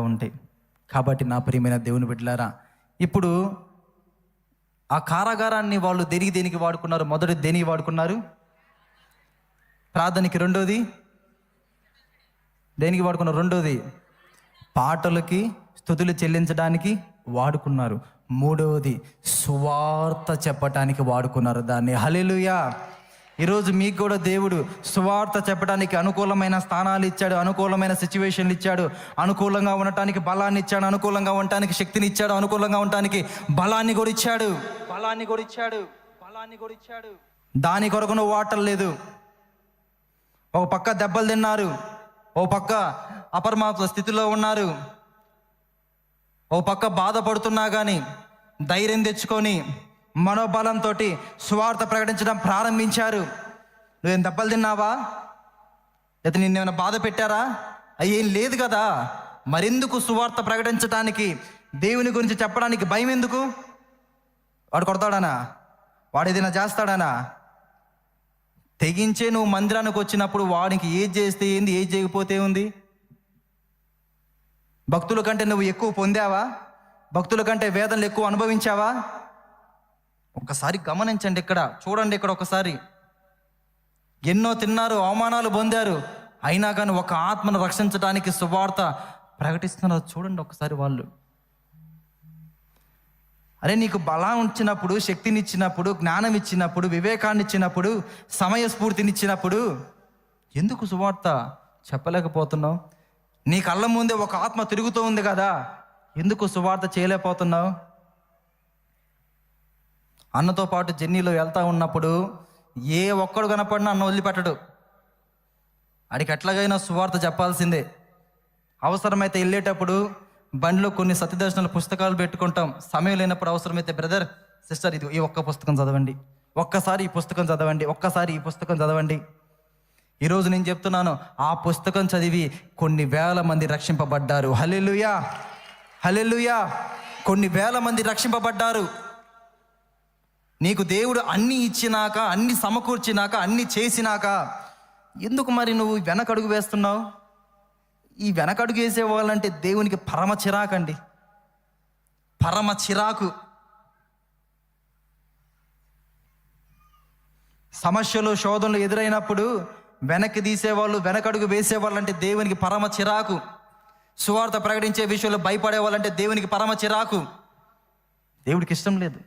ఉంటాయి. కాబట్టి నా ప్రియమైన దేవుని బిడ్డలారా, ఇప్పుడు ఆ కారాగారాన్ని వాళ్ళు దేనికి వాడుకున్నారు? మొదటి దేనికి వాడుకున్నారు? ప్రార్థనకి. రెండోది దేనికి వాడుకున్నారు? రెండోది పాటలకి, స్తుతులు చెల్లించడానికి వాడుకున్నారు. మూడవది సువార్త చెప్పటానికి వాడుకున్నారు దాన్ని. హల్లెలూయా. ఈరోజు మీకు కూడా దేవుడు సువార్త చెప్పడానికి అనుకూలమైన స్థానాలు ఇచ్చాడు, అనుకూలమైన సిచ్యువేషన్లు ఇచ్చాడు, అనుకూలంగా ఉండటానికి బలాన్ని ఇచ్చాడు, అనుకూలంగా ఉండటానికి శక్తిని ఇచ్చాడు, అనుకూలంగా ఉండటానికి బలాన్ని కూడా ఇచ్చాడు. దాని కొరకు నువ్వు వాటలేదు. ఒక పక్క దెబ్బలు తిన్నారు, ఓ పక్క అపరిమాత్మ స్థితిలో ఉన్నారు, ఓ పక్క బాధపడుతున్నా కానీ ధైర్యం తెచ్చుకొని మనోబలంతో సువార్త ప్రకటించడం ప్రారంభించారు. నువ్వేం దెబ్బలు తిన్నావా? లేదా నిన్నేమైనా బాధ పెట్టారా? ఏం లేదు కదా. మరెందుకు సువార్త ప్రకటించడానికి, దేవుని గురించి చెప్పడానికి భయం ఎందుకు? వాడు కొడతాడానా? వాడు ఏదైనా చేస్తాడానా? తెగించే నువ్వు మందిరానికి వచ్చినప్పుడు వాడికి ఏది చేస్తే ఏంది, ఏది చేయకపోతే ఉంది? భక్తుల కంటే నువ్వు ఎక్కువ పొందావా? భక్తుల కంటే వేదనలు ఎక్కువ అనుభవించావా? ఒక్కసారి గమనించండి, ఇక్కడ చూడండి. ఇక్కడ ఒకసారి ఎన్నో తిన్నారు, అవమానాలు పొందారు, అయినా కానీ ఒక ఆత్మను రక్షించడానికి సువార్త ప్రకటిస్తున్నారు. చూడండి ఒకసారి వాళ్ళు. అరే, నీకు బలం ఇచ్చినప్పుడు, శక్తిని ఇచ్చినప్పుడు, జ్ఞానం ఇచ్చినప్పుడు, వివేకాన్ని ఇచ్చినప్పుడు, సమయస్ఫూర్తినిచ్చినప్పుడు ఎందుకు సువార్త చెప్పలేకపోతున్నావు? నీ కళ్ళ ముందే ఒక ఆత్మ తిరుగుతూ ఉంది కదా, ఎందుకు సువార్త చేయలేకపోతున్నావు? అన్నతో పాటు జర్నీలో వెళ్తూ ఉన్నప్పుడు ఏ ఒక్కడు కనపడినా అన్న వదిలిపెట్టడు. అడికి ఎట్లాగైనా సువార్త చెప్పాల్సిందే. అవసరమైతే వెళ్ళేటప్పుడు బండిలో కొన్ని సత్యదర్శనాల పుస్తకాలు పెట్టుకుంటాం. సమయం లేనప్పుడు అవసరమైతే బ్రదర్, సిస్టర్, ఇది ఈ ఒక్క పుస్తకం చదవండి, ఒక్కసారి ఈ పుస్తకం చదవండి, ఒక్కసారి ఈ పుస్తకం చదవండి. ఈరోజు నేను చెప్తున్నాను, ఆ పుస్తకం చదివి కొన్ని వేల మంది రక్షింపబడ్డారు. హల్లెలూయా, హల్లెలూయా. కొన్ని వేల మంది రక్షింపబడ్డారు. నీకు దేవుడు అన్నీ ఇచ్చినాక, అన్ని సమకూర్చినాక, అన్ని చేసినాక ఎందుకు మరి నువ్వు వెనకడుగు వేస్తున్నావు? ఈ వెనకడుగు వేసే వాళ్ళంటే దేవునికి పరమ చిరాకండి, పరమ చిరాకు. సమస్యలు, శోధనలు ఎదురైనప్పుడు వెనక్కి తీసేవాళ్ళు, వెనకడుగు వేసేవాళ్ళంటే దేవునికి పరమ చిరాకు. సువార్త ప్రకటించే విషయంలో భయపడే వాళ్ళంటే దేవునికి పరమ చిరాకు. దేవుడికి ఇష్టం లేదు.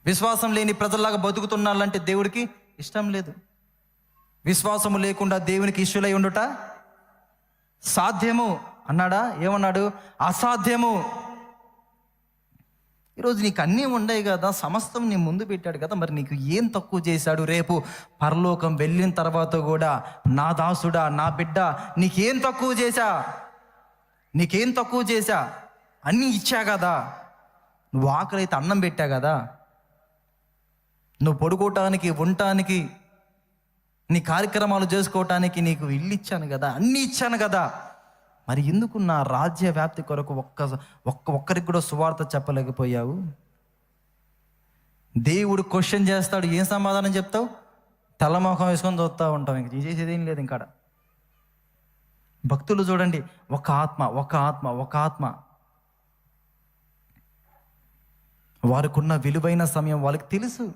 విశ్వాసం లేని ప్రజల్లాగా బతుకుతున్నాళ్ళంటే దేవుడికి ఇష్టం లేదు. విశ్వాసము లేకుండా దేవునికి ఇష్యులై ఉండుట సాధ్యము అన్నాడా? ఏమన్నాడు? అసాధ్యము. ఈరోజు నీకు అన్నీ ఉన్నాయి కదా, సమస్తం నీ ముందు పెట్టాడు కదా, మరి నీకు ఏం తక్కువ చేశాడు? రేపు పరలోకం వెళ్ళిన తర్వాత కూడా నా దాసుడా, నా బిడ్డ, నీకేం తక్కువ చేశా? అన్నీ ఇచ్చా కదా. నువ్వు ఆకలైతే అన్నం పెట్టా కదా, నువ్వు పడుకోవటానికి, ఉండటానికి, నీ కార్యక్రమాలు చేసుకోవటానికి నీకు ఇల్లు ఇచ్చాను కదా, అన్నీ ఇచ్చాను కదా. మరి ఎందుకు నా రాజ్య వ్యాప్తి కొరకు ఒక్కరికి కూడా సువార్త చెప్పలేకపోయావు? దేవుడు క్వశ్చన్ చేస్తాడు, ఏం సమాధానం చెప్తావు? తలమోహం వేసుకొని చూస్తూ ఉంటాం. ఇంక చేసేది ఏం లేదు. ఇంకా భక్తులు చూడండి, ఒక ఆత్మ. వారికున్న విలువైన సమయం వాళ్ళకి తెలుసు.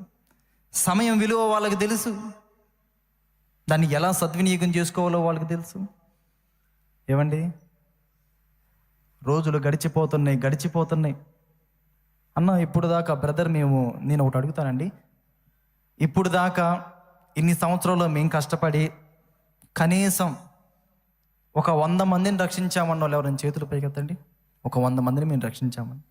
సమయం విలువ వాళ్ళకి తెలుసు. దాన్ని ఎలా సద్వినియోగం చేసుకోవాలో వాళ్ళకి తెలుసు. ఏమండి, రోజులు గడిచిపోతున్నాయి అన్న. ఇప్పుడు దాకా బ్రదర్, నేను ఒకటి అడుగుతానండి, ఇప్పుడు దాకా ఇన్ని సంవత్సరాల్లో మేము కష్టపడి కనీసం ఒక 100 మందిని రక్షించామన్న వాళ్ళు ఎవరైనా చేతులు పైకెత్తండి. ఒక 100 మందిని మేము రక్షించామని.